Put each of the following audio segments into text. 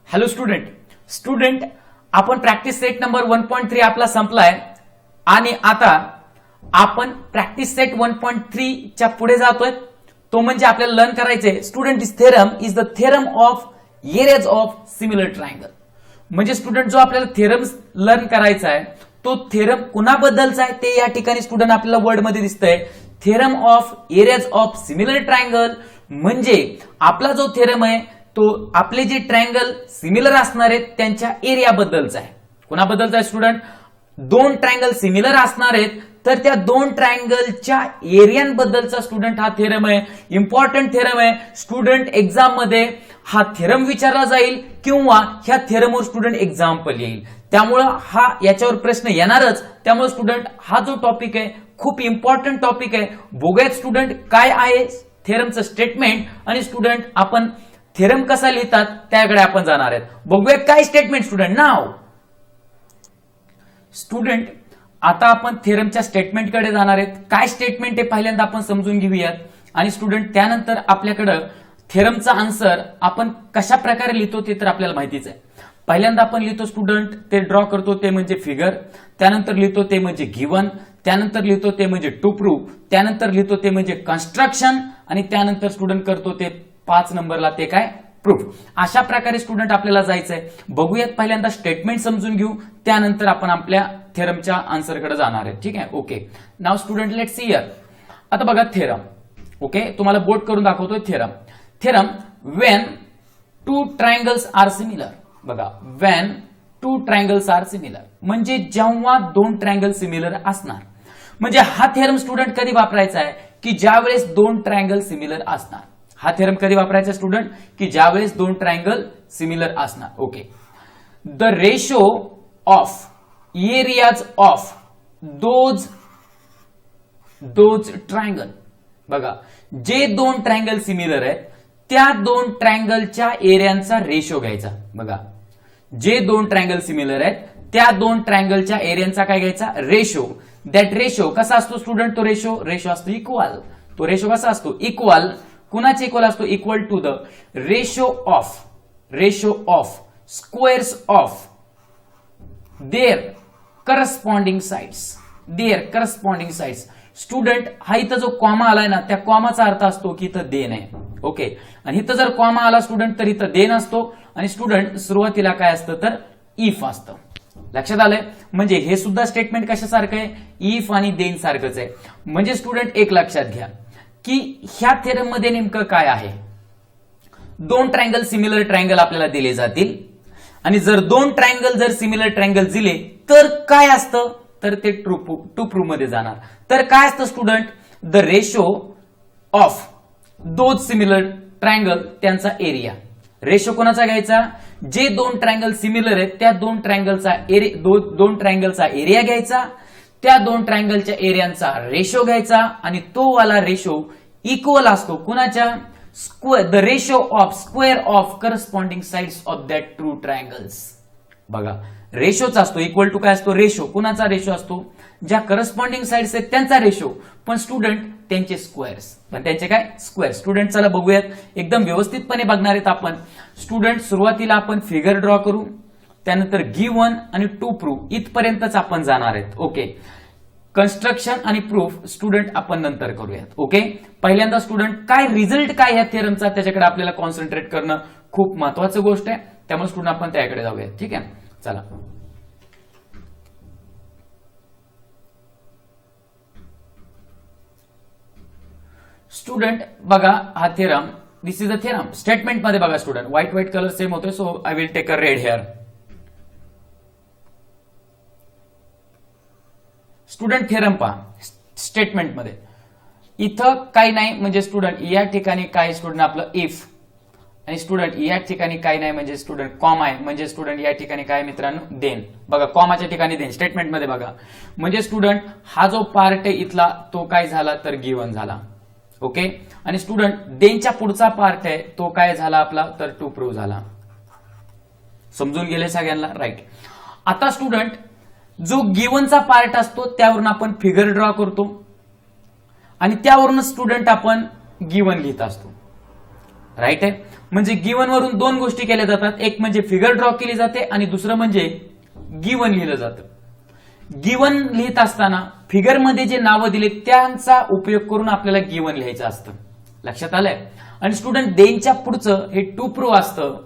Hello student आपण practice set number 1.3 आपला संपलाय आणि आता आपण प्रॅक्टिस सेट 1.3 च्या पुढे जातोय. तो म्हणजे आपल्याला लर्न करायचंय student this theorem is the theorem of areas of similar triangle. म्हणजे स्टुडंट जो आपल्याला थेरम लर्न करायचा आहे तो थेरम कुणाबद्दलचा आहे ते या ठिकाणी स्टुडंट आपल्याला वर्ड मध्ये दिसतंय. Theorem of areas of similar triangle म्हणजे आपला जो थेरम आहे तो आपले जे ट्रायंगल सिमिलर असणार आहेत त्यांच्या एरिया बद्दलचा आहे. कुणाबद्दलचा आहे स्टुडंट? दोन ट्रायंगल सिमिलर असणार आहेत तर त्या दोन ट्रायंगलच्या एरियांबद्दलचा स्टुडंट हा थेरम आहे. इम्पॉर्टंट थेरम आहे स्टुडंट. एक्झाम मध्ये हा थेरम विचारला जाईल किंवा ह्या थेरमवर स्टुडंट एक्झाम्पल येईल. त्यामुळे हा याच्यावर प्रश्न येणारच. त्यामुळे स्टुडंट हा जो टॉपिक आहे खूप इम्पॉर्टंट टॉपिक आहे. बघूयात स्टुडंट काय आहे थेरमचं स्टेटमेंट आणि स्टुडंट आपण थेरम कसा लिहितात त्याकडे आपण जाणार आहेत. बघूयात काय स्टेटमेंट स्टुडंट. नाव स्टुडंट आता आपण थेरमच्या स्टेटमेंटकडे जाणार आहेत. काय स्टेटमेंट आहे पहिल्यांदा आपण समजून घेऊयात आणि स्टुडंट त्यानंतर आपल्याकडे थेरमचा आन्सर आपण कशा प्रकारे लिहितो ते तर आपल्याला माहितीच आहे. पहिल्यांदा आपण लिहितो स्टुडंट ते ड्रॉ करतो ते म्हणजे फिगर, त्यानंतर लिहितो ते म्हणजे गिवन, त्यानंतर लिहितो ते म्हणजे टू प्रूव्ह, त्यानंतर लिहितो ते म्हणजे कन्स्ट्रक्शन आणि त्यानंतर स्टुडंट करतो ते 5 नंबरला ते काय प्रूफ. अशा प्रकारे स्टुडंट आपल्याला जायचंय. बघूयात पहिल्यांदा स्टेटमेंट समजून घेऊ त्यानंतर आपण आपल्या थेरमच्या आन्सरकडे जाणार आहे. ठीक आहे ओके. नाव स्टुडंट लेट्स सी हिअर. आता बघा थेरम. ओके तुम्हाला बोर्ड करून दाखवतोय theorem. Theorem when two triangles are similar. बघा when two triangles are similar म्हणजे जेव्हा दोन ट्रायंगल सिमिलर असणार. म्हणजे हा थेरम स्टुडंट कधी वापरायचा आहे की ज्यावेळेस दोन ट्रायंगल सिमिलर असणार. हा थेरम कधी वापरायचा स्टुडंट की ज्यावेळेस दोन ट्रायंगल सिमिलर असणार. Okay. The ratio of areas of those triangle. बघा जे दोन ट्रायंगल सिमिलर आहेत त्या दोन ट्रायंगलच्या एरियांचा रेशो घ्यायचा. बघा जे दोन ट्रायंगल सिमिलर आहेत त्या दोन ट्रायंगलच्या एरियांचा काय घ्यायचा रेशो. दॅट रेशो कसा असतो स्टुडंट? तो रेशो असतो इक्वल. तो रेशो कसा असतो? इक्वल. कुणाचे इक्वल असतो? Equal to the ratio of squares of their corresponding sides. Student हा इथं जो कॉमा आलाय ना त्या कॉमाचा अर्थ असतो की इथं देन आहे. ओके. आणि इथं जर कॉमा आला स्टुडंट तर इथं देन असतो आणि स्टुडंट सुरुवातीला काय असतं तर इफ असतं. लक्षात आलंय? म्हणजे हे सुद्धा स्टेटमेंट कशासारखं आहे? इफ आणि देन सारखंच आहे. म्हणजे स्टुडंट एक लक्षात घ्या की ह्या थेरम मध्ये नेमकं काय आहे. दोन ट्रायंगल सिमिलर ट्रायंगल आपल्याला दिले जातील आणि जर दोन ट्रायंगल जर सिमिलर ट्रायंगल दिले तर काय असतं तर ते टू प्रूव्ह मध्ये जाणार. तर काय असतं student? The ratio of those similar triangle त्यांचा एरिया. रेशो कोणाचा घ्यायचा? जे दोन ट्रायंगल सिमिलर आहेत त्या दोन ट्रायंगलचा एरिया घ्यायचा. त्या दोन ट्रायंगलच्या एरियांचा रेशो घ्यायचा आणि तो वाला रेशो इक्वल असतो कुणाच्या? The ratio of square of corresponding sides of that two triangles. बघा रेशोचा असतो इक्वल टू काय असतो? रेशो. कुणाचा रेशो असतो? ज्या करस्पॉन्डिंग साइड्स आहेत त्यांचा रेशो पण स्टुडंट त्यांचे स्क्वेअर्स. पण त्यांचे काय स्क्वेअर. स्टुडंट चला बघूयात एकदम व्यवस्थितपणे बघणार आहेत आपण. स्टुडंट सुरुवातीला आपण फिगर ड्रॉ करू त्यानंतर गिवन आणि टू प्रूव्ह इथपर्यंतच आपण जाणार आहेत. ओके. कन्स्ट्रक्शन आणि प्रूफ स्टुडंट आपण नंतर करूयात. ओके. पहिल्यांदा स्टुडंट काय रिझल्ट काय ह्या थेरमचा त्याच्याकडे आपल्याला कॉन्सन्ट्रेट करणं खूप महत्वाची गोष्ट आहे. त्यामुळे स्टुडंट आपण त्याकडे जाऊयात. ठीक आहे चला. स्टुडंट बघा हा theorem this is a theorem. Statement मध्ये बघा स्टुडंट व्हाईट कलर सेम होतोय so I will take a red here. Student theorem पहा स्टेटमेंट मध्ये इथं काही नाही म्हणजे स्टुडंट या ठिकाणी काय स्टुडंट आपलं इफ आणि स्टुडंट या ठिकाणी काही नाही म्हणजे स्टुडंट कॉमा आहे म्हणजे स्टुडंट या ठिकाणी काय मित्रांनो देन. बघा कॉमाच्या ठिकाणी देन स्टेटमेंट मध्ये बघा म्हणजे स्टुडंट हा जो पार्ट आहे इथला तो काय झाला तर गिवन झाला. ओके. आणि स्टुडंट देनच्या पुढचा पार्ट आहे तो काय झाला आपला तर टू प्रूव्ह झाला. समजून गेले सगळ्यांना? राईट. आता स्टुडंट जो गिवनचा पार्ट असतो त्यावरून आपण फिगर ड्रॉ करतो आणि त्यावरून स्टुडंट आपण गिवन लिहित असतो. राईट आहे. म्हणजे गिवन वरून दोन गोष्टी केल्या जातात, एक म्हणजे फिगर ड्रॉ केली जाते आणि दुसरं म्हणजे गिवन लिहिलं जातं. गिवन लिहित असताना फिगरमध्ये जे नावं दिले त्यांचा उपयोग करून आपल्याला गिवन लिहायचं असतं. लक्षात आलंय. आणि स्टुडंट देनच्या पुढचं हे टू प्रूव्ह असतं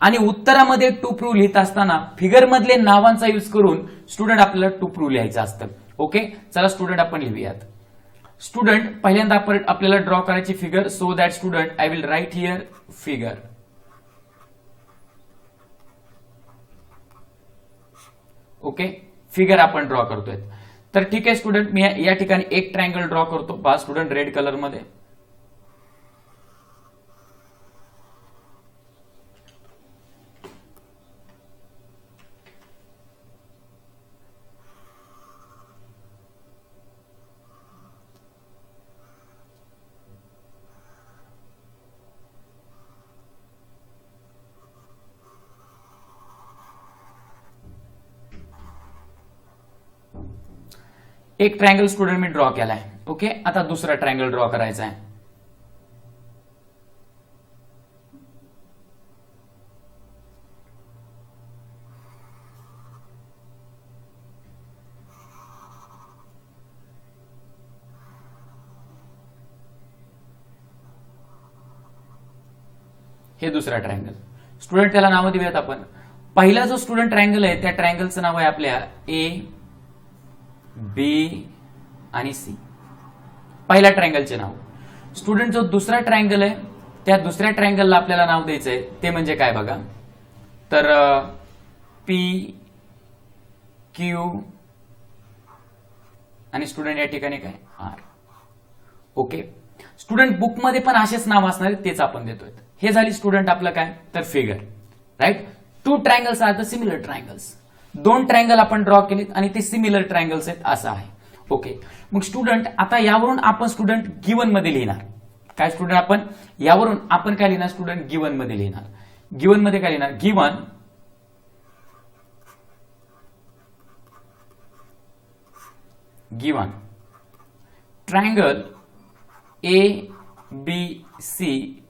आणि उत्तरामध्ये टू प्रूव्ह लिहित असताना फिगर मधले नावांचा यूज करून स्टुडंट आपल्याला टू प्रूव्ह लिहायचं असतं. ओके, चला स्टुडंट आपण लिहूयात. स्टुडंट पहिल्यांदा आपल्याला ड्रॉ करायची figure. So that student I will write here figure. Okay, figure आपण ड्रॉ करतोय. तर ठीक आहे स्टुडंट, मी या ठिकाणी एक ट्रायंगल ड्रॉ करतो. पहा स्टुडंट, रेड कलर मध्ये. एक ट्रायंगल स्टुडंट मी ड्रॉ केलाय. ओके, आता दुसरा ट्रायंगल ड्रॉ करायचा आहे. हे दुसरा ट्रायंगल. स्टुडंट त्याला नाव देऊयात आपण. पहिला जो स्टुडंट ट्रायंगल आहे त्या ट्रायंगलचं नाव आहे आपल्या ए, बी आणि सी. पहिल्या ट्रायंगलचे नाव. स्टुडंट जो दुसरा ट्रायंगल आहे त्या दुसऱ्या ट्रायंगलला आपल्याला नाव द्यायचंय ते म्हणजे काय बघा, तर पी, क्यू आणि स्टुडंट या ठिकाणी काय आर. ओके, स्टुडंट बुकमध्ये पण असेच नाव असणार आहेत, तेच आपण देतोय. हे झाली स्टुडंट आपलं काय तर figure. Right. Two triangles are the similar triangles. दोन ट्रायंगल आपण ड्रॉ केलेत आणि ते सिमिलर ट्रायंगल्स आहेत असं आहे. ओके, मग स्टुडंट आता यावरून आपण स्टुडंट गिवन मध्ये लिहिणार. काय स्टुडंट, आपण यावरून आपण काय लिहिणार स्टुडंट, गिवन मध्ये लिहिणार. गिवन मध्ये काय लिहिणार, given triangle A B C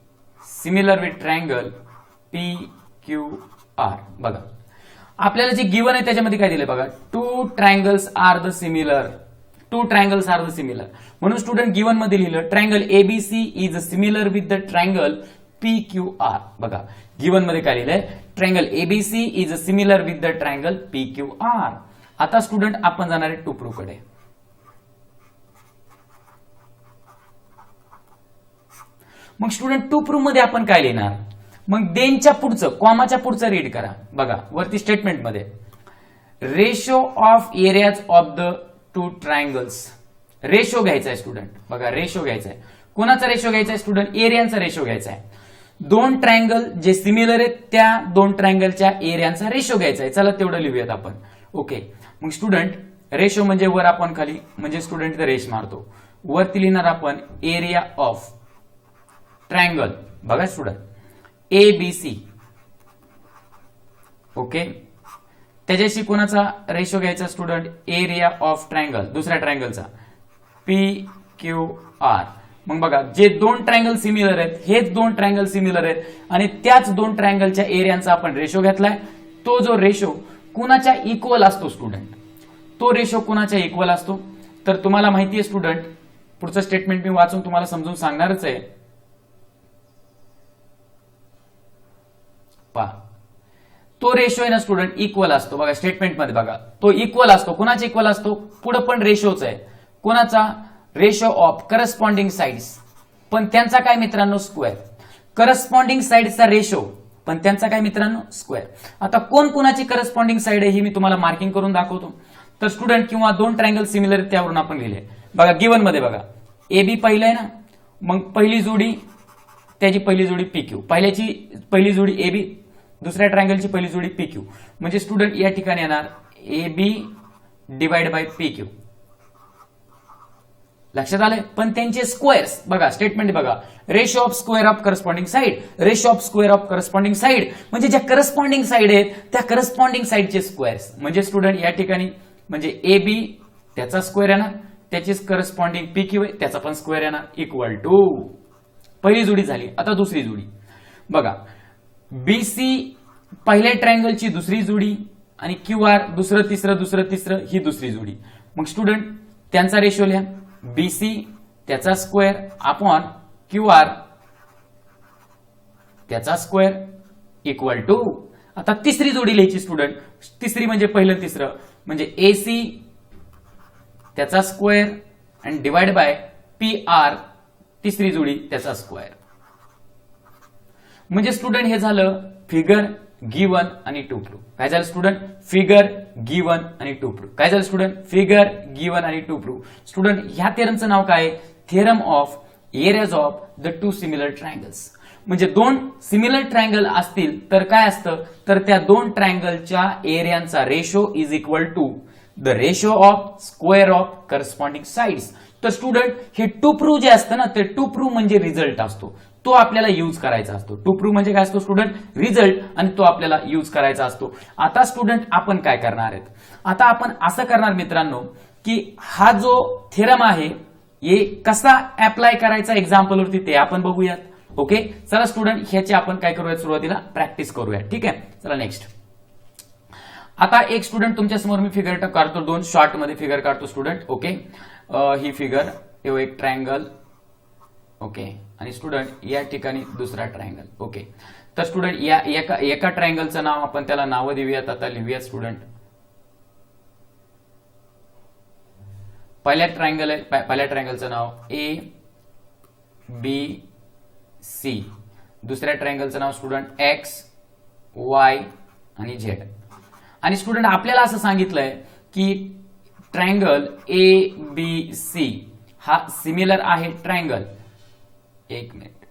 similar with triangle P Q R. बघा आपल्याला जे गिवन आहे त्याच्यामध्ये काय दिलंय बघा, two triangles are the similar. Two triangles are the similar म्हणून स्टुडंट गिवन मध्ये लिहिलं triangle ABC is similar with the triangle P Q R. बघा गिवन मध्ये काय लिहिलंय, triangle ABC is similar with the triangle P Q R. आता student आपण जाणार आहे टू प्रूव्ह कडे. मग स्टुडंट टू प्रूव्ह मध्ये आपण काय लिहिणार, मग देनच्या पुढचं कॉमाच्या पुढचं रीड करा. बघा वरती स्टेटमेंट मध्ये ratio of areas of the two triangles. Ratio घ्यायचा आहे स्टुडंट. बघा रेशो घ्यायचा आहे. कोणाचा रेशो घ्यायचा आहे स्टुडंट, एरियांचा रेशो घ्यायचा आहे. दोन ट्रायंगल जे सिमिलर आहेत त्या दोन ट्रायंगलच्या एरियांचा रेशो घ्यायचा आहे. चला तेवढं लिहूयात आपण. ओके, मग स्टुडंट रेशो म्हणजे वर आपण खाली म्हणजे स्टुडंट इथं रेश मारतो. वरती लिहिणार आपण एरिया ऑफ ट्रायंगल. बघा स्टुडंट एबीसी. ओके, त्याच्याशी कोणाचा रेशो घ्यायचा स्टुडंट, एरिया ऑफ ट्रायंगल दुसऱ्या ट्रायंगलचा पी क्यू आर. मग बघा जे दोन ट्रायंगल सिमिलर आहेत हेच दोन ट्रायंगल सिमिलर आहेत आणि त्याच दोन ट्रायंगलच्या एरियांचा आपण रेशो घेतलाय. तो जो रेशो कुणाच्या इक्वल असतो स्टुडंट, तो रेशो कुणाच्या इक्वल असतो, तर तुम्हाला माहिती आहे स्टुडंट, पुढचं स्टेटमेंट मी वाचून तुम्हाला समजून सांगणारच आहे. तो रेशो आहे ना स्टुडंट इक्वल असतो. बघा स्टेटमेंट मध्ये बघा तो इक्वल असतो. कुणाचा इक्वल असतो, पुढे पण रेशोच आहे. कोणाचा, रेशो ऑफ करस्पॉन्डिंग साइड्स, पण त्यांचा काय मित्रांनो स्क्वेअर. करस्पॉन्डिंग साइडचा रेशो पण त्यांचा काय मित्रांनो स्क्वेअर. आता कोण कोणाची करस्पॉन्डिंग साइड आहे ही मी तुम्हाला मार्किंग करून दाखवतो. तर स्टुडंट किंवा दोन ट्रायंगल सिमिलर त्यावरून आपण लिहिले. बघा गिवन मध्ये बघा एबी पहिलं आहे ना, मग पहिली जोडी त्याची पहिली जोडी पी क्यू. पहिल्याची पहिली जोडी एबी, दुसऱ्या ट्रायंगलची पहिली जोडी पी क्यू. म्हणजे स्टुडंट या ठिकाणी येणार A B divide by P Q. लक्षात आलंय. पण त्यांचे स्क्वेअर्स बघा स्टेटमेंट बघा, ratio of square of corresponding side, ratio of square of corresponding side म्हणजे ज्या करस्पॉन्डिंग साइड आहेत त्या करस्पॉन्डिंग साइडचे स्क्वेअर्स. म्हणजे स्टुडंट या ठिकाणी म्हणजे ए बी त्याचा स्क्वेअर येणार, त्याची करस्पॉन्डिंग पी क्यू आहे त्याचा पण स्क्वेअर येणार, इक्वल टू पहिली जोडी झाली. आता दुसरी जोडी बघा बीसी पहिल्या ट्रायंगलची दुसरी जोडी आणि क्यू आर दुसरं तिसरं ही दुसरी जोडी. मग स्टुडंट त्यांचा रेशो लिहा. बीसी त्याचा स्क्वेअर अपॉन क्यू आर त्याचा स्क्वेअर इक्वल टू, आता तिसरी जोडी लिहायची स्टुडंट. तिसरी म्हणजे पहिलं तिसरं म्हणजे एसी त्याचा स्क्वेअर आणि डिवाइड बाय पी आर तिसरी जोडी त्याचा स्क्वेअर. म्हणजे स्टुडंट हे झालं फिगर गिवन आणि टू प्रूफ. काय झालं स्टुडंट? फिगर गिवन आणि टू प्रूफ. काय झालं स्टुडंट? फिगर गिवन आणि टू प्रूफ. स्टुडंट ह्या थेरमचं नाव काय? Theorem of areas of the two similar triangles. म्हणजे दोन सिमिलर ट्रायंगल असतील तर काय असतं, तर त्या दोन ट्रायंगलच्या एरियांचा ratio is equal to the ratio of square of corresponding sides. तर स्टुडंट हे टू प्रूफ जे असतं ना, ते टू प्रूफ म्हणजे रिझल्ट असतो, तो आपल्याला यूज करायचा असतो. टू प्रूफ म्हणजे काय असतो स्टुडंट? रिझल्ट, आणि तो आपल्याला यूज करायचा असतो. आता स्टुडंट आपण काय करणार आहेत? आता आपण असं करणार मित्रांनो की हा जो थेरम आहे हे कसा अप्लाय करायचा एक्झाम्पल वरती ते आपण बघूयात. ओके, चला स्टुडंट ह्याची आपण काय करूयात, सुरुवातीला प्रॅक्टिस करूया. ठीक आहे, चला नेक्स्ट. आता एक स्टुडंट तुमच्या समोर मी फिगर काढतो, दोन शॉर्ट मध्ये फिगर काढतो स्टुडंट. ओके, ही फिगर एक ट्रायंगल. ओके, आणि स्टुडंट या ठिकाणी दुसरा ट्रायंगल. ओके, तर स्टुडंट या एका ट्रायंगलचं नाव आपण त्याला नावं देऊयात. आता लिहूयात स्टुडंट. पहिल्या ट्रायंगलचं नाव ए बी सी. दुसऱ्या ट्रायंगलचं नाव स्टुडंट एक्स वाय आणि झेड. आणि स्टुडंट आपल्याला असं सांगितलंय की ट्रायंगल ए बी सी हा सिमिलर आहे ट्रायंगल. एक मिनिट,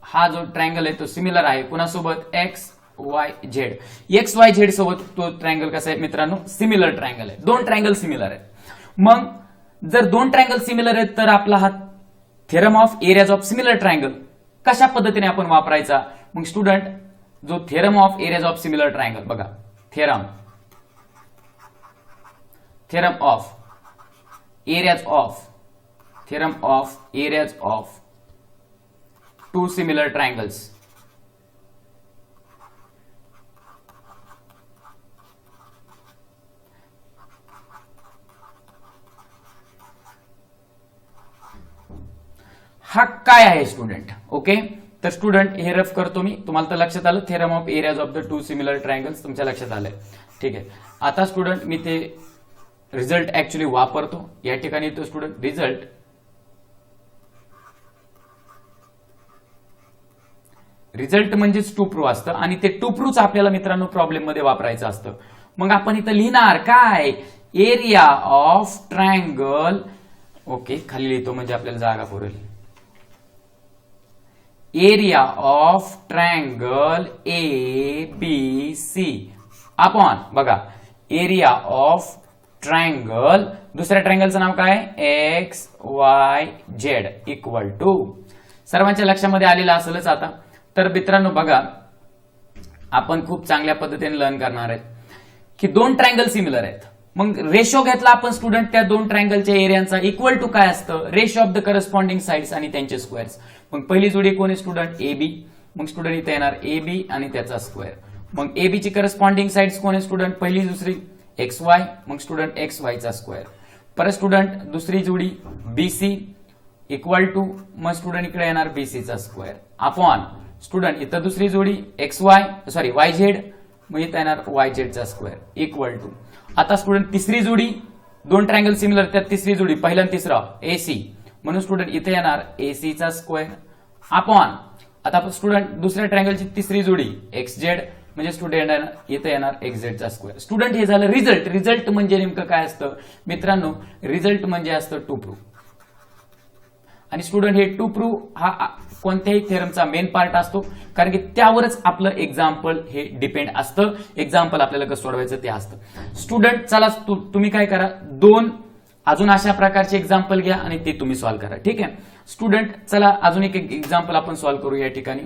हा जो ट्रायंगल आहे तो सिमिलर आहे कुणासोबत? X Y Z. X Y Z सोबत तो ट्रायंगल कसा आहे मित्रांनो? सिमिलर ट्रायंगल आहे. दोन ट्रायंगल सिमिलर आहेत. मग जर दोन ट्रायंगल सिमिलर आहेत तर आपला हा theorem of areas of similar triangle कशा पद्धतीने आपण वापरायचा? मग स्टुडंट जो theorem of areas of similar triangle बघा, theorem of areas of two similar triangles. हा काय आहे स्टुडंट? ओके, तर स्टुडंट हे रफ करतो मी, तुम्हाला तर लक्षात आलं. Theorem of areas of the two similar triangles तुमच्या लक्षात आलंय. ठीक आहे, आता स्टुडंट मी ते रिझल्ट ऍक्च्युली वापरतो. या ठिकाणी तो स्टुडंट रिझल्ट म्हणजेच टू प्रूफ असतं, आणि ते टू प्रूफ आपल्याला मित्रांनो प्रॉब्लेम मध्ये वापरायचं असतं. मग आपण इथं लिहिणार काय? Area of triangle. ओके, खाली लिहितो म्हणजे आपल्याला जागा पुरेल. Area of triangle A B C upon बघा एरिया ऑफ ट्रायंगल दुसऱ्या ट्रायंगलचं नाव काय? X Y Z equal to. सर्वांच्या लक्षामध्ये आलेलं असेलच. आता तर मित्रांनो बघा, आपण खूप चांगल्या पद्धतीने लर्न करणार आहेत की दोन ट्रायंगल सिमिलर आहेत. मग रेशो घेतला आपण स्टुडंट त्या दोन ट्रायंगलच्या एरियांचा इक्वल टू काय असतं? Ratio of the corresponding sides आणि त्यांचे स्क्वेअर्स. मग पहिली जोडी कोण आहे स्टुडंट? A B. मग स्टुडंट इथे येणार ए बी आणि त्याचा स्क्वेअर. मग ए बी ची करस्पॉन्डिंग साइड्स कोण आहे स्टुडंट? पहिली दुसरी एक्स वाय. मग स्टुडंट एक्स वायचा स्क्वेअर. परत स्टुडंट दुसरी जोडी बी सी इक्वल टू, मग स्टुडंट इकडे येणार बीसीचा स्क्वेअर अपॉन स्टुडंट इथं दुसरी जोडी एक्स वाय वाय झेड, मग इथं येणार वाय झेडचा स्क्वेअर इक्वल टू. आता स्टुडंट तिसरी जोडी, दोन ट्रायंगल सिमिलर त्यात तिसरी जोडी पहिला आणि तिसरा एसी, म्हणून स्टुडंट इथे येणार एसीचा स्क्वेअर अपॉन. आता स्टुडंट दुसऱ्या ट्रायंगलची तिसरी जोडी एक्स झेड, म्हणजे स्टुडंट इथे येणार एक्स झेडचा स्क्वेअर. स्टुडंट हे झालं रिझल्ट. रिझल्ट म्हणजे नेमकं काय असतं मित्रांनो? रिझल्ट म्हणजे असतं टू प्रूफ. आणि स्टुडंट हे टू प्रूफ हा कोणत्याही थेरमचा मेन पार्ट असतो, कारण की त्यावरच आपलं एक्झाम्पल हे डिपेंड असतं. एक्झाम्पल आपल्याला कसं सोडवायचं ते असतं. स्टुडंट चला तुम्ही काय करा, दोन अजून अशा प्रकारचे एक्झाम्पल घ्या आणि ते तुम्ही सॉल्व्ह करा. ठीक आहे स्टुडंट, चला अजून एक एक्झाम्पल आपण सॉल्व्ह करू. या ठिकाणी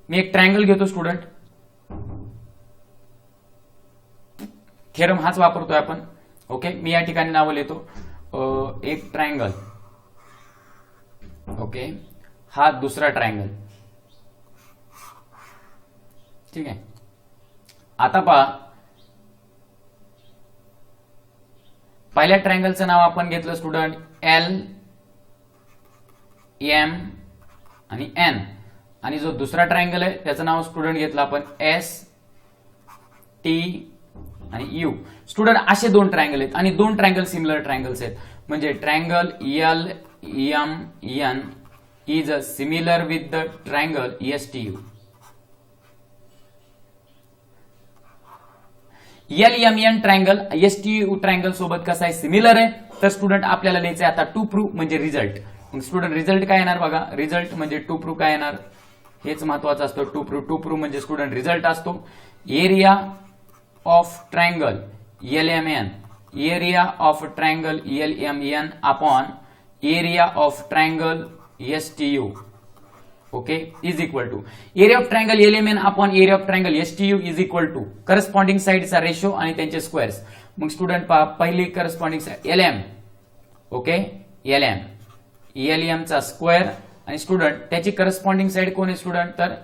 मी एक ट्रायंगल घेतो स्टुडंट. थेरम हाच वापरतोय आपण. ओके, मी या ठिकाणी नाव लिहितो एक ट्रायंगल. ओके, हा दुसरा ट्रायंगल. ठीक आहे. आता पहा, पहिल्या ट्रायंगलचं नाव आपण घेतलं स्टुडंट एल एम आणि एन, आणि जो दुसरा ट्रायंगल आहे त्याचं नाव स्टुडंट घेतलं आपण एस टी आणि यू. स्टुडंट असे दोन ट्रायंगल आहेत आणि दोन ट्रायंगल सिमिलर ट्रायंगल्स आहेत, म्हणजे triangle L M N is similar with the triangle S T U. L M N triangle S T U triangle सोबत कसं आहे, सिमिलर आहे. तर स्टुडंट आपल्याला लिहायचं आहे आता टू प्रूव्ह म्हणजे रिझल्ट. मग स्टुडंट रिझल्ट काय येणार बघा, रिझल्ट म्हणजे टू प्रूव्ह काय येणार, हेच महत्वाचं असतं. टू प्रूव्ह म्हणजे स्टुडंट रिझल्ट असतो area of triangle L M N, area of triangle L M N upon area of triangle S T U. Okay, is equal to area of triangle L M N upon area of triangle S T U is equal to corresponding साइडचा ratio आणि त्यांचे squares. मग student पहा, पहिली corresponding side L M, okay L M चा square आणि student त्याची corresponding side कोण आहे स्टुडंट, तर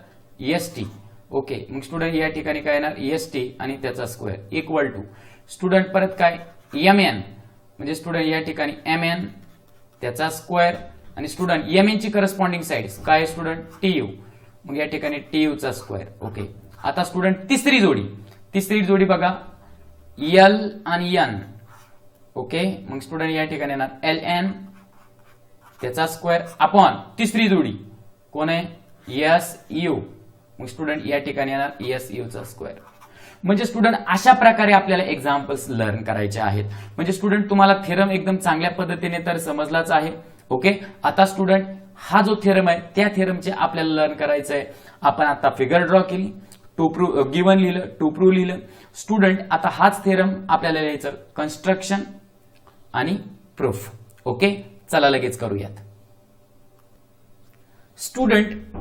एस टी. ओके, मग स्टुडंट या ठिकाणी काय येणार एस टी आणि त्याचा स्क्वेअर इक्वल टू स्टुडंट परत काय एम एन, म्हणजे स्टुडंट या ठिकाणी एम एन त्याचा स्क्वेअर आणि स्टुडंट एम एन ची करस्पॉन्डिंग साइड काय स्टुडंट टी यू, मग या ठिकाणी टी यू चा स्क्वेअर. ओके, आता स्टुडंट तिसरी जोडी बघा एल आणि एन. ओके, मग स्टुडंट या ठिकाणी येणार एल एन त्याचा स्क्वेअर अपॉन तिसरी जोडी कोण आहे एस यू, मग स्टुडंट या ठिकाणी येणार एस यू चा स्क्वेअर. म्हणजे स्टुडंट अशा प्रकारे आपल्याला एक्झाम्पल्स लर्न करायचे आहेत. म्हणजे स्टुडंट तुम्हाला थेरम एकदम चांगल्या पद्धतीने तर समजलाच आहे. ओके, आता स्टुडंट हा जो थेरम आहे त्या थेरमचे आपल्याला लर्न करायचं आहे. आपण आता फिगर ड्रॉ केली, टू प्रूव्ह गिवन लिहिलं, टू प्रूव्ह लिहिलं. स्टुडंट आता हाच थेरम आपल्याला लिहायचं कन्स्ट्रक्शन आणि प्रूफ. ओके, चला लगेच करूयात. स्टुडंट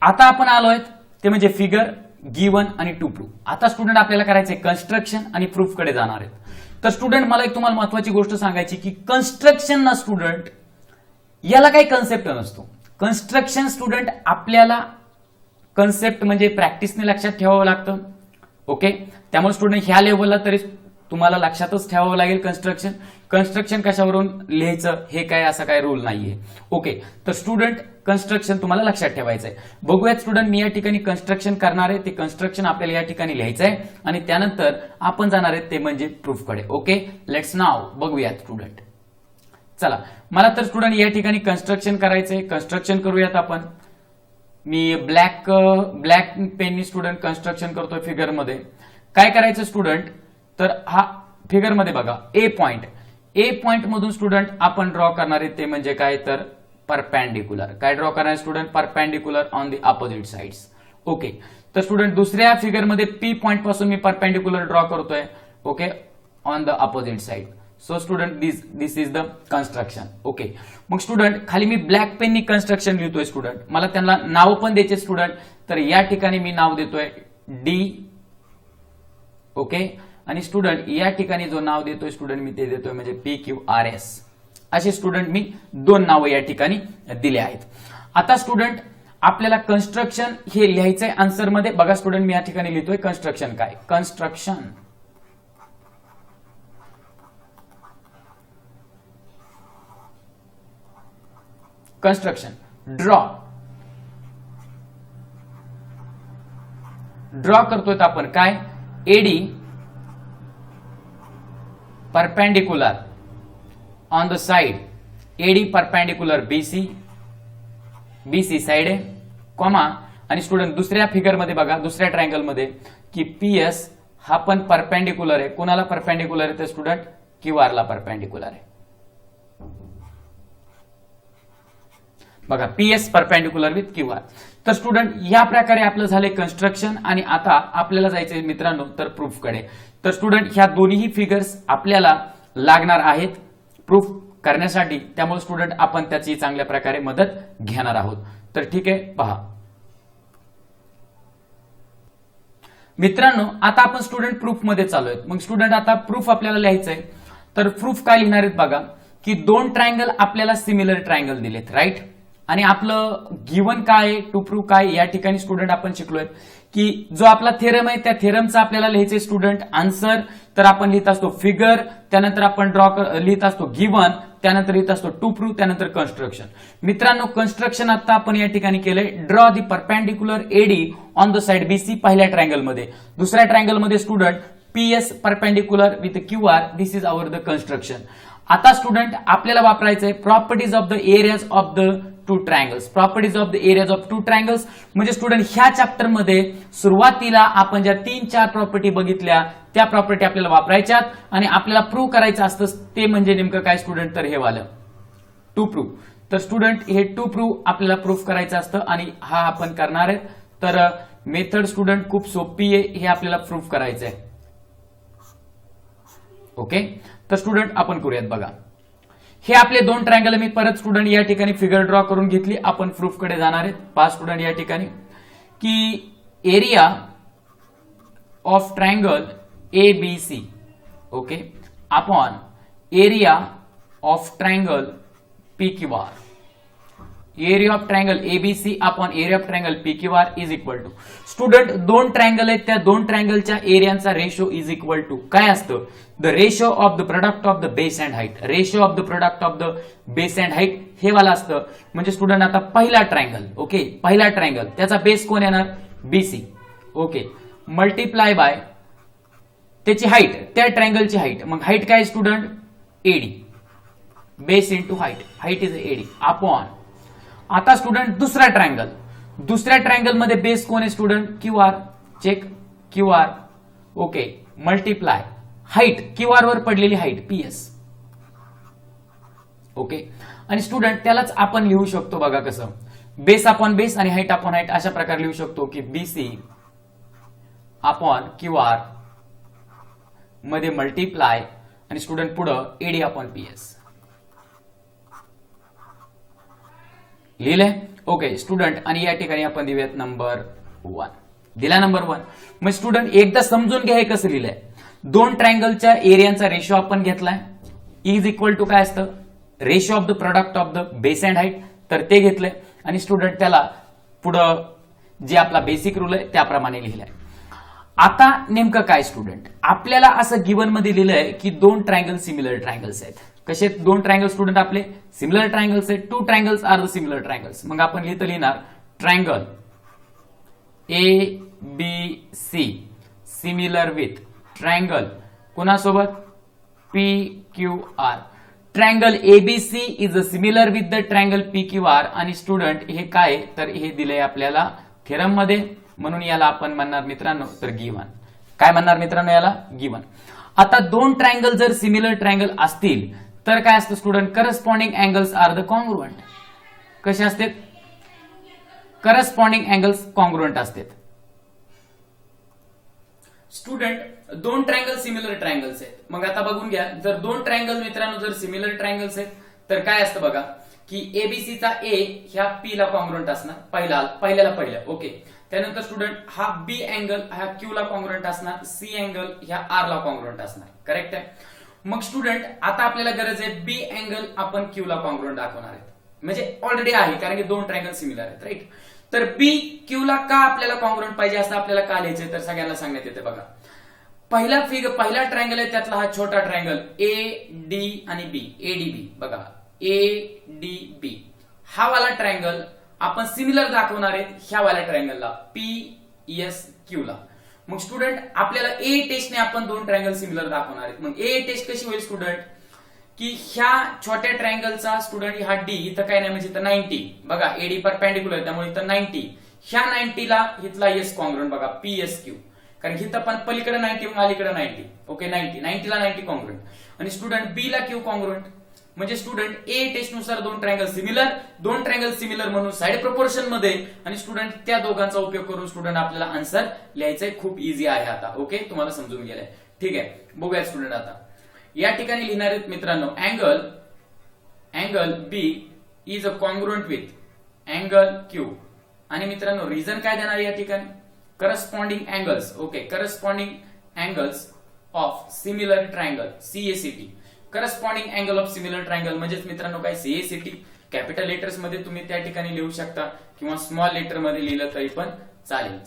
आता आपण आलोय ते म्हणजे फिगर गिवन आणि टू प्रूव्ह. आता स्टुडंट आपल्याला करायचंय कन्स्ट्रक्शन आणि प्रूफ कडे जाणार आहेत. तर स्टुडंट मला एक तुम्हाला महत्वाची गोष्ट सांगायची की कन्स्ट्रक्शन ना स्टुडंट याला काही कन्सेप्ट नसतो. कन्स्ट्रक्शन स्टुडंट आपल्याला कन्सेप्ट म्हणजे प्रॅक्टिसने लक्षात ठेवावं लागतं. ओके, त्यामुळे स्टुडंट ह्या लेवलला तरी तुम्हाला लक्षातच ठेवावं लागेल कन्स्ट्रक्शन कशावरून लिहायचं हे काय असं काय रूल नाहीये. ओके, तर स्टुडंट कन्स्ट्रक्शन तुम्हाला लक्षात ठेवायचं आहे. बघूयात स्टुडंट, मी या ठिकाणी कन्स्ट्रक्शन करणार आहे, ते कन्स्ट्रक्शन आपल्याला या ठिकाणी लिहायचं आहे आणि त्यानंतर आपण जाणार आहे ते म्हणजे प्रूफ कडे. ओके, लेट्स नाव बघूयात स्टुडंट. चला, मला तर स्टुडंट या ठिकाणी कन्स्ट्रक्शन करायचंय. कन्स्ट्रक्शन करूयात आपण. मी ब्लॅक पेननी स्टुडंट कन्स्ट्रक्शन करतोय फिगर मध्ये. काय करायचं स्टुडंट, तर हा फिगर मध्ये बघा ए पॉइंट मधून स्टुडंट आपण ड्रॉ करणार आहे ते म्हणजे काय, तर परपेंडिक्युलर. काय ड्रॉ करणार student, perpendicular on the opposite sides. Okay, तर स्टुडंट दुसऱ्या फिगर मध्ये पी पॉइंट पासून मी परपेंडिक्युलर ड्रॉ करतोय. Okay, on the opposite side. So student this is the construction. Okay, मग स्टुडंट खाली मी ब्लॅक पेननी कन्स्ट्रक्शन लिहितोय स्टुडंट. मला त्यांना नाव पण द्यायचे स्टुडंट. तर या ठिकाणी मी नाव देतोय डी. ओके, आणि स्टुडंट या ठिकाणी जो नाव देतोय स्टुडंट मी ते देतोय म्हणजे पी क्यू आर एस. असे स्टुडंट मी दोन नावं या ठिकाणी दिले आहेत. आता स्टुडंट आपल्याला कन्स्ट्रक्शन हे लिहायचंय आन्सर मध्ये. बघा स्टुडंट, मी या ठिकाणी लिहितोय कन्स्ट्रक्शन. काय कन्स्ट्रक्शन, कन्स्ट्रक्शन ड्रॉ करतोय आपण काय AD perpendicular on the side, AD perpendicular BC side आहे, कॉमा. आणि स्टुडंट दुसऱ्या फिगर मध्ये बघा, दुसऱ्या ट्रायंगल मध्ये की पीएस हा पण परपेंडिक्युलर आहे. कोणाला परपेंडिक्युलर आहे तर स्टुडंट क्यूआर ला परपेंडिक्युलर आहे. बघा पीएस परपेंडिक्युलर विथ क्यूआर. तर स्टुडंट या प्रकारे आपलं झालंय कन्स्ट्रक्शन आणि आता आपल्याला जायचंय मित्रांनो तर प्रूफ कडे. तर स्टुडंट ह्या दोन्ही फिगर्स आपल्याला लागणार आहेत प्रूफ करण्यासाठी. त्यामुळे स्टुडंट आपण त्याची चांगल्या प्रकारे मदत घेणार आहोत. तर ठीक आहे, पहा मित्रांनो, आता आपण स्टुडंट प्रूफ मध्ये चालू आहेत. मग स्टुडंट आता प्रूफ आपल्याला लिहायचंय. तर प्रूफ काय लिहिणार आहेत बघा की दोन ट्रायंगल आपल्याला सिमिलर ट्रायंगल दिलेत, राईट. आणि आपलं गिवन काय, टू प्रूफ काय, या ठिकाणी स्टुडंट आपण शिकलोय की जो आपला थेरम आहे त्या थेरमचा आपल्याला लिहायचे स्टुडंट आन्सर, तर आपण लिहित असतो फिगर, त्यानंतर आपण लिहित असतो गिवन, त्यानंतर लिहित असतो टू प्रूव्ह, त्यानंतर कन्स्ट्रक्शन. मित्रांनो कन्स्ट्रक्शन आता आपण या ठिकाणी केलंय. Draw the perpendicular AD on the side BC पहिल्या ट्रायंगल मध्ये. दुसऱ्या ट्रायंगल मध्ये student PS perpendicular with QR, this is our the construction. आता स्टुडंट आपल्याला वापरायचं आहे properties of the areas of the two triangles. Properties of the areas of two triangles म्हणजे student ह्या चॅप्टर मध्ये सुरुवातीला आपण ज्या 3-4 प्रॉपर्टी बघितल्या त्या प्रॉपर्टी आपल्याला वापरायच्यात आणि आपल्याला प्रूव्ह करायचं असतं ते म्हणजे नेमकं काय स्टुडंट, तर हे वालं टू प्रूव्ह. तर स्टुडंट हे टू प्रूव्ह आपल्याला प्रूव्ह करायचं असतं आणि हा आपण करणार आहे. तर मेथड स्टुडंट खूप सोपी आहे, हे आपल्याला प्रूव्ह करायचं आहे. ओके, तर स्टुडंट आपण करूयात. बघा हे आपले 2 ट्रायंगल. मी परत स्टुडंट या ठिकाणी फिगर ड्रॉ करून घेतली. आपण प्रूफ कडे जाणार आहेत. पाच स्टुडंट या ठिकाणी की area of triangle ABC, okay, upon area of triangle PQR. Area of triangle ABC upon area of triangle PQR is equal to student 2 triangle आहेत, त्या 2 ट्रायंगलच्या एरियांचा रेशो इज इक्वल टू काय असतं, the ratio of the product of the base and height. Ratio of the product of the base and height हे वाला असतं. म्हणजे स्टुडंट आता पहिला ट्रायंगल, ओके, पहिला ट्रायंगल त्याचा बेस कोण येणार, BC, ओके, मल्टिप्लाय बाय त्याची हाईट, त्या ट्रायंगलची हाईट. मग हाईट काय student, AD, base into height, height is AD upon. आता स्टुडंट दुसरा ट्रायंगल, दुसऱ्या ट्रायंगल मध्ये बेस कोण आहे student, QR, check QR, okay, multiply height, QR वर पडलेली हाईट PS, ओके. आणि स्टुडंट त्यालाच आपण लिहू शकतो बघा कसं, बेस अपॉन बेस आणि हाईट अपॉन हाईट अशा प्रकारे लिहू शकतो की BC अपॉन QR मध्ये मल्टिप्लाय आणि स्टुडंट पुढं AD अपॉन PS लिहिलंय. ओके स्टुडंट, आणि या ठिकाणी आपण देऊयात नंबर 1. दिला नंबर 1. मग स्टुडंट एकदा समजून घ्या हे कसं लिहिलंय. 2 ट्रायंगलच्या एरियांचा रेशो आपण घेतलाय, इज इक्वल टू काय असतं, ratio of the product of the base and height, तर ते घेतलंय आणि स्टुडंट त्याला पुढं जे आपला बेसिक रूल आहे त्याप्रमाणे लिहिलंय. आता नेमकं काय स्टुडंट, आपल्याला असं गिवन मध्ये लिहिलंय की 2 ट्रायंगल सिमिलर ट्रायंगल्स आहेत. कसे 2 ट्रायंगल स्टुडंट आपले सिमिलर ट्रायंगल्स आहेत. 2 triangles are the similar triangles. मग आपण लिहिणार triangle ABC similar with triangle कोणासोबत, PQR. Triangle ABC is similar with the triangle PQR. आणि स्टुडंट हे काय, तर हे दिलंय आपल्याला थेरम मध्ये, म्हणून याला आपण म्हणणार मित्रांनो तर गिवन. काय म्हणणार मित्रांनो याला, गिवन. आता 2 ट्रायंगल जर सिमिलर ट्रायंगल असतील तर काय असतं student, corresponding angles are the congruent. कसे असतात, करस्पॉन्डिंग अँगल्स कॉन्ग्रुएंट असतात. स्टुडंट 2 ट्रायंगल सिमिलर ट्रायंगल्स आहेत. मग आता बघून घ्या, जर 2 ट्रायंगल मित्रांनो जर सिमिलर ट्रायंगल्स आहेत तर काय असतं बघा की ABCचा A ह्या P ला कॉन्ग्रुएंट असणार, पहिल्याला, ओके. त्यानंतर स्टुडंट हा B अँगल ह्या Q ला कॉन्ग्रुएंट असणार, C अँगल ह्या R ला कॉन्ग्रुएंट असणार, करेक्ट आहे. मग स्टुडंट आता आपल्याला गरज आहे B अँगल आपण Q ला कॉन्ग्रुएंट दाखवणार आहेत, म्हणजे ऑलरेडी आहे कारण की 2 ट्रायंगल सिमिलर आहेत, राईट. तर B Q ला का आपल्याला कॉन्ग्रुएंट पाहिजे असं आपल्याला का लिहायचंय तर सगळ्यांना सांगण्यात येते बघा. पहिला ट्रायंगल आहे त्यातला हा छोटा ट्रायंगल AD आणि B, ADB बघा, ADB हा वाला ट्रायंगल आपण सिमिलर दाखवणार आहेत ह्या वाल्या ट्रायंगलला PSQ ला. मग स्टुडंट आपल्याला A टेस्टने आपण 2 ट्रायंगल सिमिलर दाखवणार आहेत. मग A टेस्ट कशी होईल स्टुडंट, की ह्या छोट्या ट्रायंगलचा स्टुडंट हा D इथं काय नाही म्हणजे इथं 90 बघा, AD परपेंडिक्युलर त्यामुळे इथं 90, ह्या 90 ला इथला S कॉन्ग्रुएंट बघा PSQ, कारण इथं पण पलीकडे 90 मग अलीकडे 90, ओके. 90 ला 90 कॉन्ग्रुएंट आणि स्टुडंट B ला Q कॉन्ग्रुएंट. म्हणजे स्टुडंट A टेस्ट नुसार 2 ट्रायंगल सिमिलर म्हणून साइड प्रपोर्शन मध्ये, आणि स्टुडंट त्या दोघांचा उपयोग करून स्टुडंट आपल्याला आन्सर लिहायचंय. खूप इझी आहे आता, ओके, तुम्हाला समजून गेलंय, ठीक आहे. बघूया स्टुडंट आता या ठिकाणी लिहिणार आहेत मित्रांनो, angle B is a congruent with angle Q. आणि मित्रांनो रिझन काय देणार या ठिकाणी, corresponding angles, okay, corresponding angles of similar triangle CACT. Corresponding angle of similar triangle म्हणजेच मित्रांनो काय CACT. कॅपिटल लेटर्स मध्ये तुम्ही त्या ठिकाणी लिहू शकता किंवा स्मॉल लेटर मध्ये लिहिलं तरी पण चालेल,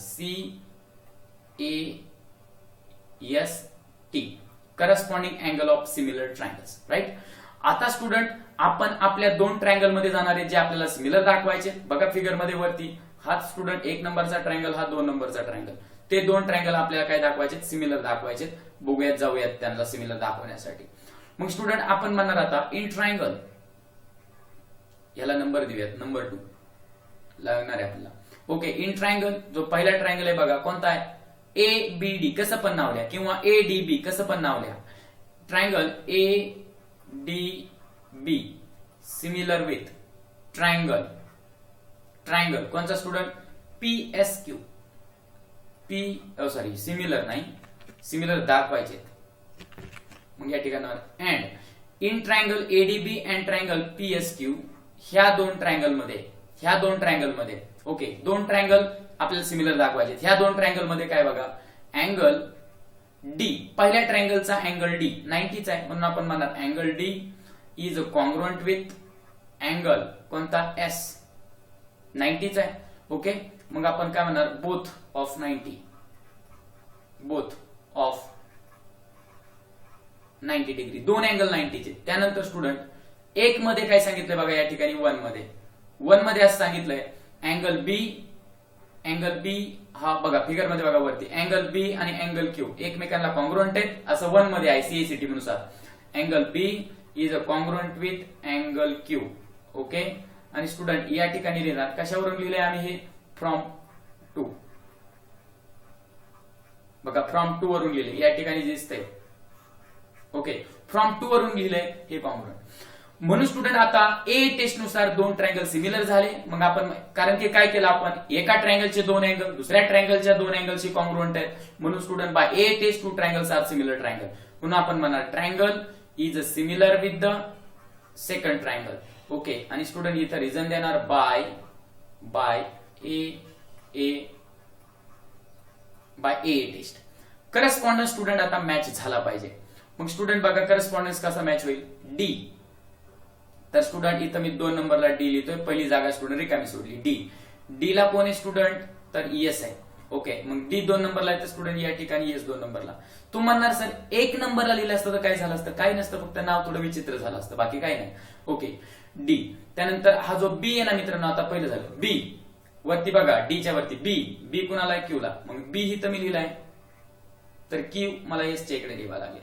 AST corresponding angle of similar triangles. Right. आता स्टुडंट आपण आपल्या दोन ट्रायंगल मध्ये जाणार आहे जे आपल्याला सिमिलर दाखवायचे. बघा फिगर मध्ये वरती हा स्टुडंट 1 नंबरचा ट्रायंगल, हा 2 नंबरचा ट्रायंगल. ते दोन ट्रायंगल आपल्याला काय दाखवायचे, सिमिलर दाखवायचे. बघूयात, जाऊयात त्यांना सिमिलर दाखवण्यासाठी. मग स्टुडंट आपण म्हणणार आता इन ट्रायंगल, याला नंबर देऊयात, नंबर 2 लागणार आहे आपल्याला. ओके. इन ट्रायंगल जो पहिला ट्रायंगल आहे बघा कोणता आहे, ABD कसं पण नाव लिहा किंवा ADB कसं पण नाव लिहा. Triangle ADB similar with triangle कोणता स्टुडंट, PSQ. सिमिलर नाही, सिमिलर दाखवायचे. मग या ठिकाणावर and in triangle ADB and triangle PSQ ह्या दोन ट्रायंगल मध्ये ओके, दोन ट्रायंगल आपल्याला सिमिलर दाखवायचे. ह्या दोन ट्रायंगल मध्ये काय बघा, अँगल D, पहिल्या ट्रायंगलचा अँगल D 90चा आहे म्हणून आपण म्हणणार angle D is congruent with angle कोणता S 90चा आहे. ओके. मग आपण काय म्हणणार, बोथ ऑफ 90 डिग्री, दोन अँगल 90चे. त्यानंतर स्टुडंट एक मध्ये काय सांगितलंय बघा, या ठिकाणी 1 मध्ये असं सांगितलंय अँगल बी हा बघा फिगर मध्ये बघा वरती, अँगल बी आणि अँगल क्यू एकमेकांना कॉन्ग्रुएंट आहेत असं 1 मध्ये आहे CACT नुसार. Angle B is a congruent with angle Q. Okay. आणि स्टुडंट या ठिकाणी लिहिणार, कशावरून लिहिलंय आम्ही हे, फ्रॉम 2. बघा फ्रॉम 2 वरून लिहिले, या ठिकाणी दिसतंय. ओके. फ्रॉम 2 वरून लिहिलंय हे कॉन्ग्रुएंट. म्हणून स्टुडंट आता ए टेस्ट नुसार दोन ट्रायंगल सिमिलर झाले. मग आपण कारण की काय केलं, आपण एका ट्रायंगलचे दोन अँगल दुसऱ्या ट्रायंगलच्या दोन अँगलशी कॉन्ग्रुएंट आहेत. म्हणून student by A test two triangles are similar triangle. म्हणून आपण म्हणणार triangle is similar with the second triangle. Okay. आणि स्टुडंट इथं रिझन देणार by A test. Correspondence student आता मॅच झाला पाहिजे. मग स्टुडंट बघा करस्पॉन्डन्स कसा मॅच होईल, डी. तर स्टुडंट इथं मी 2 नंबरला डी लिहितोय, पहिली जागा स्टुडंट रिकामी सोडली. डी ला कोण आहे स्टुडंट, तर एस आहे. ओके. मग डी 2 नंबरला आहे तर स्टुडंट या ठिकाणी एस 2 नंबरला. तू म्हणणार सर 1 नंबरला लिहिलं असतं तर काय झालं असतं, काही नसतं, फक्त नाव थोडं विचित्र झालं असतं, बाकी काही नाही. ओके. डी. त्यानंतर हा जो बी आहे ना मित्रांनो, आता पहिलं झालं बी वरती बघा, डीच्या वरती बी कुणाला आहे, क्यू ला. मग बी ही तर मी लिहिलाय, तर क्यू मला एस च्या इकडे लिहावं लागेल.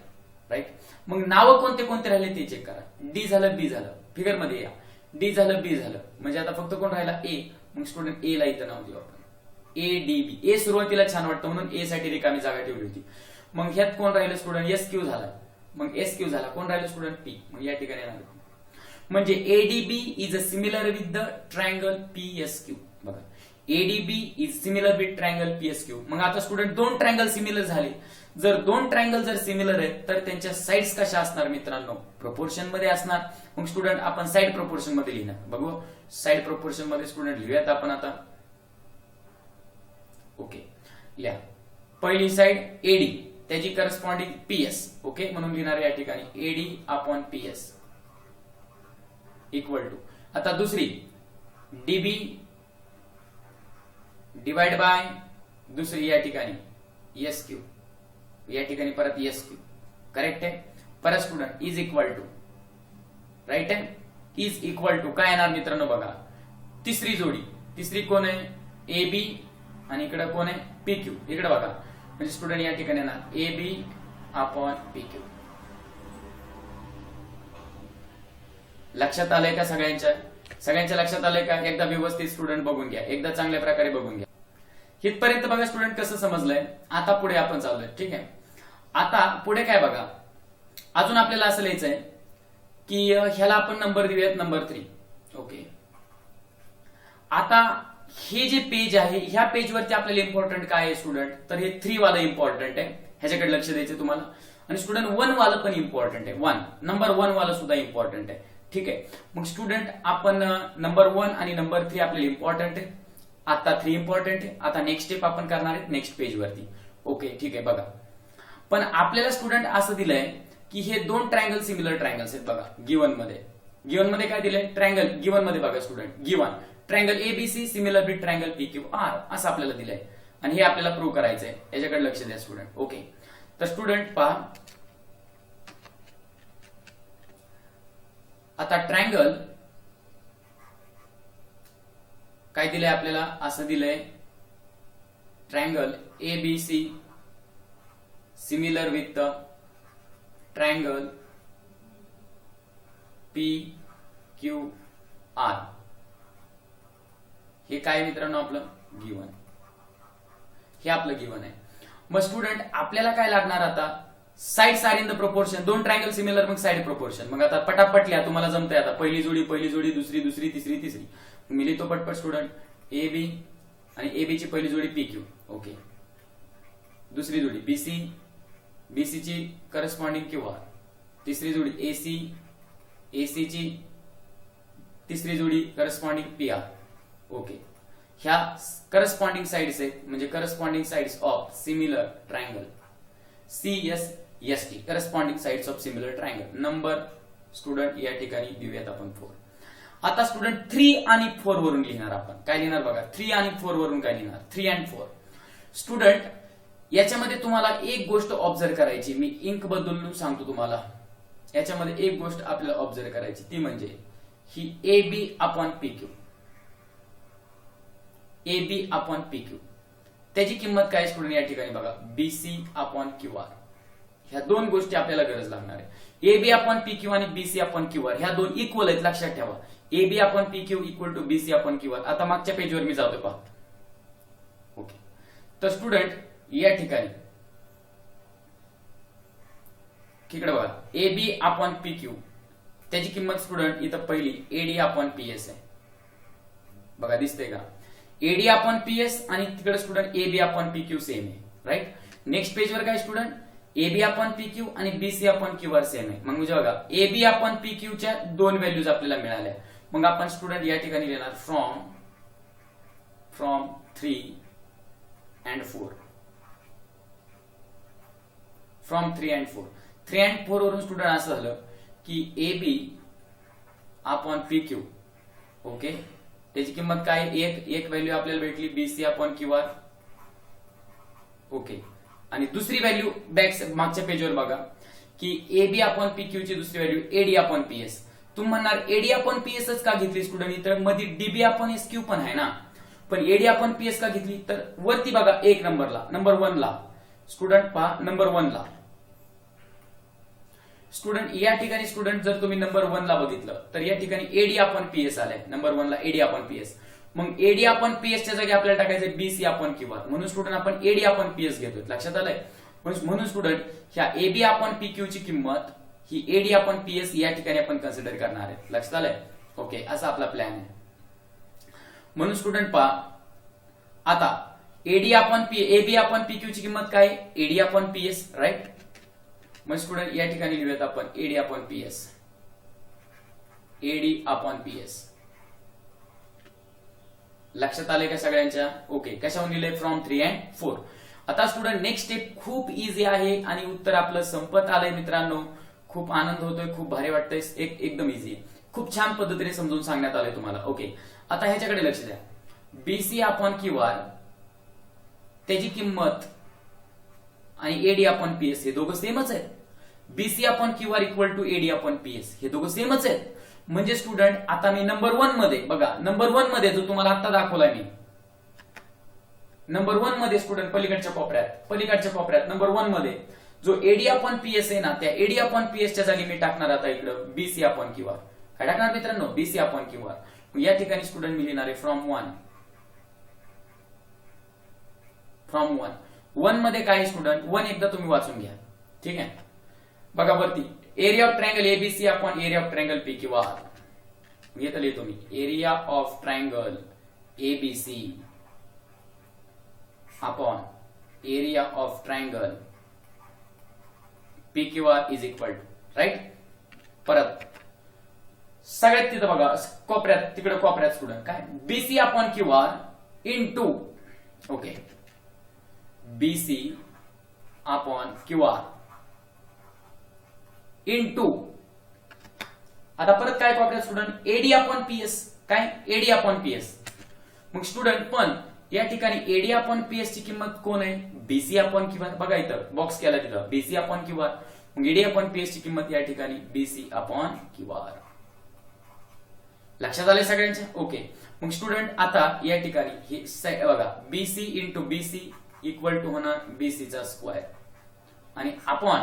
राईट. मग नावं कोणते कोणते राहिले ते चेक करा. डी झालं, बी झालं, फिगर मध्ये या. डी झालं, बी झालं, म्हणजे आता फक्त कोण राहिला, ए. मग स्टुडंट ए ला इथं नाव देऊ आपण, ADB. ए सुरुवातीला छान वाटतं म्हणून ए साठी रिकामी जागा ठेवली होती. मग ह्यात कोण राहिलं स्टुडंट, एस क्यू झाला. मग एस क्यू झाला, कोण राहिलं स्टुडंट, पी. मग या ठिकाणी नाव म्हणजे ADB is a similar with the triangle PSQ. बघा ADB is similar with triangle PSQ. मग आता स्टुडंट दोन ट्रायंगल सिमिलर झाले. जर दोन ट्रायंगल जर सिमिलर आहेत तर त्यांच्या साइड्स कशा असणार मित्रांनो, प्रोपोर्शन मध्ये असणार. मग स्टुडंट आपण साइड प्रोपोर्शन मध्ये लिहिणार. बघू साइड प्रोपोर्शन मध्ये स्टुडंट लिहूयात आपण आता. ओके. लिहा पहिली साइड AD, त्याची करस्पॉन्डिंग PS. ओके. म्हणून लिहिणार या ठिकाणी AD upon PS equal to, आता दुसरी DB डिवाइड बाय दुसरी या ठिकाणी SQ, या ठिकाणी परत SQ. करेक्ट आहे. परत student is equal to, right आहे, इज इक्वल टू काय येणार मित्रांनो बघा, तिसरी जोडी, तिसरी कोण आहे, AB आणि इकडे कोण आहे, PQ. इकडे बघा, म्हणजे स्टुडंट या ठिकाणी येणार AB अपॉन PQ. लक्षात आलंय का सगळ्यांच्या लक्षात आलंय का? एकदा व्यवस्थित स्टुडंट बघून घ्या, एकदा चांगल्या प्रकारे बघून घ्या. इथपर्यंत बघा स्टुडंट कसं समजलंय. आता पुढे आपण चाललोय. ठीक आहे. आता पुढे काय बघा, अजून आपल्याला असं लिहायचंय की ह्याला आपण नंबर देऊयात नंबर 3. ओके. आता हे जे पेज आहे, ह्या पेजवरती आपल्याला इम्पॉर्टंट काय आहे स्टुडंट, तर हे 3 वाला इम्पॉर्टंट आहे, ह्याच्याकडे लक्ष द्यायचं तुम्हाला. आणि स्टुडंट 1 वाला पण इम्पॉर्टंट आहे, नंबर 1 वाला सुद्धा इम्पॉर्टंट आहे. ठीक आहे. मग स्टुडंट आपण नंबर 1 आणि नंबर 3 आपल्याला इम्पॉर्टंट आहे. आता 3 इम्पॉर्टंट आहे. आता नेक्स्ट स्टेप आपण करणार आहे नेक्स्ट पेज वरती. ओके. ठीक आहे. बघा पण आपल्याला स्टुडंट असं दिलंय की हे दोन ट्रायंगल सिमिलर ट्रायंगल्स आहेत. बघा गिवन मध्ये काय दिलंय, ट्रायंगल गिवन मध्ये बघा student, given triangle ABC similar with triangle PQR असं आपल्याला दिलंय. आणि हे आपल्याला प्रूव्ह करायचं आहे, याच्याकडे लक्ष द्या स्टुडंट. ओके, तर स्टुडंट पहा आता ट्रायंगल काय दिलंय आपल्याला, असं दिलंय triangle ABC similar with triangle PQR. हे काय मित्रांनो आपलं गिवन, हे आपलं गिवन आहे. मग स्टुडंट आपल्याला काय लागणार आता, sides are in the proportion. दोन ट्रायंगल सिमिलर मग साइड प्रोपोर्शन. मग आता पटापट लिहा, तुम्हाला जमतंय. आता पहिली जोडी दुसरी तिसरी. मी लिहितो पटपट स्टुडंट. AB आणि AB ची पहिली जोडी PQ. ओके, दुसरी जोडी BC ची करस्पॉन्डिंग QR. तिसरी जोडी AC ची तिसरी जोडी करस्पॉन्डिंग PR. ओके, ह्या करस्पॉन्डिंग साइड्स आहेत, म्हणजे corresponding sides of similar triangle CSST, corresponding sides of similar triangle. Number student या ठिकाणी देऊयात आपण 4. आता स्टुडंट 3 आणि 4 वरून लिहिणार आपण. काय लिहिणार बघा, 3 आणि 4 वरून काय लिहिणार, 3 and 4. स्टुडंट याच्यामध्ये तुम्हाला एक गोष्ट ऑब्झर्व करायची, मी इंक बदलून सांगतो तुम्हाला. याच्यामध्ये एक गोष्ट आपल्याला ऑब्झर्व करायची, ती म्हणजे ही AB/PQ. AB/PQ त्याची किंमत काय स्टुडंट या ठिकाणी बघा, BC/QR. ह्या दोन गोष्टी आपल्याला गरज लागणार आहे. AB/PQ आणि BC/QR ह्या दोन इक्वल आहेत, लक्षात ठेवा. AB/PQ equal to BC/QR. आता मागच्या पेजवर मी जातोय पहा. ओके, तर स्टुडंट या ठिकाणी इकडे बघा, AB/PQ त्याची किंमत स्टुडंट इथं पहिली AD/PS आहे. बघा दिसतंय का, AD/PS आणि तिकडे स्टुडंट AB/PQ सेम आहे, राईट. नेक्स्ट पेजवर काय स्टुडंट, AB/PQ आणि BC/QR सेम आहे. मग म्हणजे बघा AB/PQ च्या दोन व्हॅल्यूज आपल्याला मिळाल्या. मग आपण स्टुडंट या ठिकाणी लिहिणार from 3 and 4. From 3 and 4. 3 and 4 वरून स्टुडंट असं झालं की AB/PQ. ओके, त्याची किंमत काय, एक व्हॅल्यू आपल्याला भेटली BC/QR. ओके, आणि दुसरी व्हॅल्यू मागच्या पेजवर बघा की AB/PQ ची दुसरी व्हॅल्यू AD/PS. तुम्ही म्हणणार AD/PS का घेतली स्टुडंट, इथं मध्ये DB/SQ पण आहे ना, पण AD/PS का घेतली, तर वरती बघा एक नंबर 1 ला स्टुडंट पहा, नंबर 1 ला स्टुडंट या ठिकाणी स्टुडंट जर तुम्ही नंबर 1 ला बघितलं तर या ठिकाणी AD/PS आलाय, नंबर 1 ला AD/PS. मग AD/PS च्या जागी आपल्याला टाकायचं BC/QR. म्हणून स्टुडंट आपण AD/PS घेतोय, लक्षात आलंय. म्हणून स्टुडंट ह्या AB/PQ ची किंमत ही AD/PS या ठिकाणी आपण कन्सिडर करणार आहे, लक्षात आलंय. ओके, असा आपला प्लॅन आहे. म्हणून स्टुडंट पहा आता AB/PQ ची किंमत काय, AD/PS, राईट. मग स्टुडंट या ठिकाणी लिहूयात आपण AD/PS. लक्षात आले का सगळ्यांच्या. ओके, कशावर लिहिले, फ्रॉम 3 and 4. आता स्टुडंट नेक्स्ट स्टेप खूप इझी आहे आणि उत्तर आपलं संपत आलंय मित्रांनो. खूप आनंद होतोय, खूप भारी वाटतंय, एकदम इझी आहे. खूप छान पद्धतीने समजून सांगण्यात आलंय तुम्हाला. ओके, आता ह्याच्याकडे लक्ष द्या. BC/QR त्याची किंमत आणि AD/PS हे दोघं सेमच आहेत. BC/QR इक्वल टू AD/PS हे दोघं सेमच आहेत. म्हणजे स्टुडंट आता मी नंबर 1 मध्ये बघा, नंबर 1 मध्ये जो तुम्हाला आता दाखवलाय मी, नंबर 1 मध्ये स्टुडंट पलीकडच्या कोपऱ्यात नंबर 1 मध्ये जो AD/PS आहे ना, त्या AD/PS च्या जागी मी टाकणार आता इकडं BC/QR. काय टाकणार मित्रांनो, BC/QR. या ठिकाणी स्टुडंट मी लिहिणार आहे फ्रॉम 1 मध्ये काय स्टुडंट, 1 एकदा तुम्ही वाचून घ्या, ठीक आहे. बघा वरती area of triangle ABC upon area of triangle PQR. येतं लिहितो मी, area of triangle ABC upon area of triangle PQR is equal to, right. परत सगळ्यात तिथं बघा तिकडे कोपऱ्यात स्टुडंट काय, BC अपॉन QR इनटू, ओके, BC अपॉन QR इनटू, आता परत काय कोपऱ्यात स्टुडंट AD/PS, काय AD/PS. मग स्टुडंट पण या ठिकाणी एडी अपॉन पीएस ची किंमत कोण आहे? BC upon Q R. बघा इथं बॉक्स केला तिथं बीसी अपॉन क्यू आर. मग एडी अपॉन पीएस ची किंमत या ठिकाणी बीसी अपॉन क्यू आर. लक्षात आले सगळ्यांच्या? ओके. मग स्टुडंट आता या ठिकाणी हे बघा BC into BC equal to होणार बीसीचा स्क्वेअर आणि अपॉन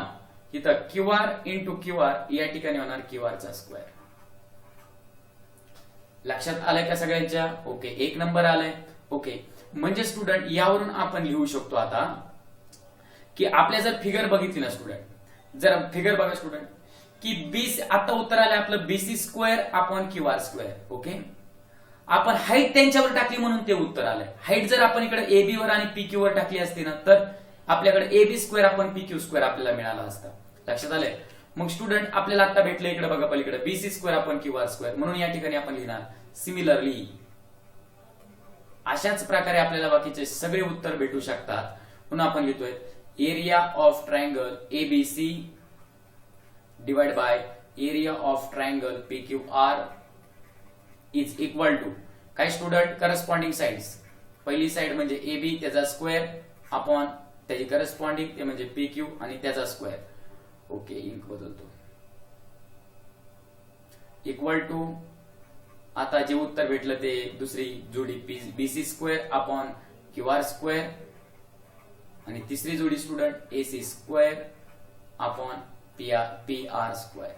इथं Q R into Q R या ठिकाणी होणार क्यू आरचा स्क्वेअर. लक्षात आलंय का सगळ्यांच्या? ओके. एक नंबर आलाय. ओके. म्हणजे स्टुडंट यावरून आपण लिहू शकतो आता की आपल्या जर फिगर बघितली ना स्टुडंट, जर फिगर बघा स्टुडंट की बीसी आता उत्तर आलं आपलं BC square upon Q R square. Okay. आपण हाईट त्यांच्यावर टाकली म्हणून ते उत्तर आलंय. हाईट जर आपण इकडे एबी वर आणि पीक्यू वर टाकली असती ना तर आपल्याकडे AB square upon PQ square आपल्याला मिळाला असता. लक्षात आलंय? मग स्टुडंट आपल्याला आता भेटलं इकडे बघा पलीकडे BC square upon Q R square, म्हणून या ठिकाणी आपण लिहिणार सिमिलरली. अशाच प्रकारे आपल्याला बाकीचे सगळे उत्तर भेटू शकतात. म्हणून आपण लिहितोय area of triangle ABC divide by area of triangle PQR is equal to काय स्टुडंट? Corresponding sides. पहिली साइड म्हणजे एबी त्याचा स्क्वेअर अपॉन त्याची करस्पॉन्डिंग ते म्हणजे PQ आणि त्याचा स्क्वेअर. ओके. इंक बदलतो. इक्वल टू आता जे उत्तर भेटलं ते दुसरी जोडी BC square upon Q R square आणि तिसरी जोडी student AC square upon P R square.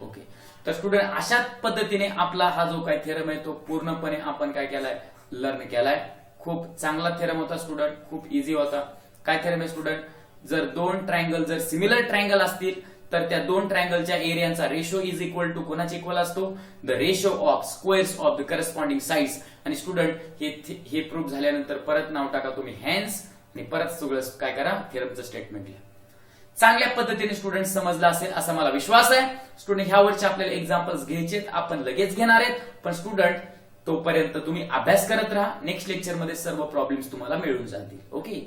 Okay. तर स्टुडंट अशाच पद्धतीने आपला हा जो काय थेरम आहे तो पूर्णपणे आपण काय केलाय? लर्न केलाय. खूप चांगला थेरम होता स्टुडंट, खूप इझी होता. काय थेरम आहे स्टुडंट? जर दोन ट्रायंगल जर सिमिलर ट्रायंगल असतील तर त्या दोन ट्रायंगलच्या एरियांचा रेशो इज इक्वल टू कोणाच्या इक्वल असतो? The ratio of squares of the corresponding sides. आणि स्टुडंट हे प्रूव्ह झाल्यानंतर परत नाव टाका तुम्ही हॅन्स आणि परत सगळं काय करा? थेरमचं स्टेटमेंट लिहा. चांगल्या पद्धतीने स्टुडंट समजला असेल असा मला विश्वास आहे. स्टुडंट ह्यावरचे आपल्याला एक्झाम्पल्स घ्यायचे आपण लगेच घेणार आहेत, पण स्टुडंट तोपर्यंत तुम्ही अभ्यास करत राहा. नेक्स्ट लेक्चर मध्ये सर्व प्रॉब्लेम्स तुम्हाला मिळून जातील. ओके.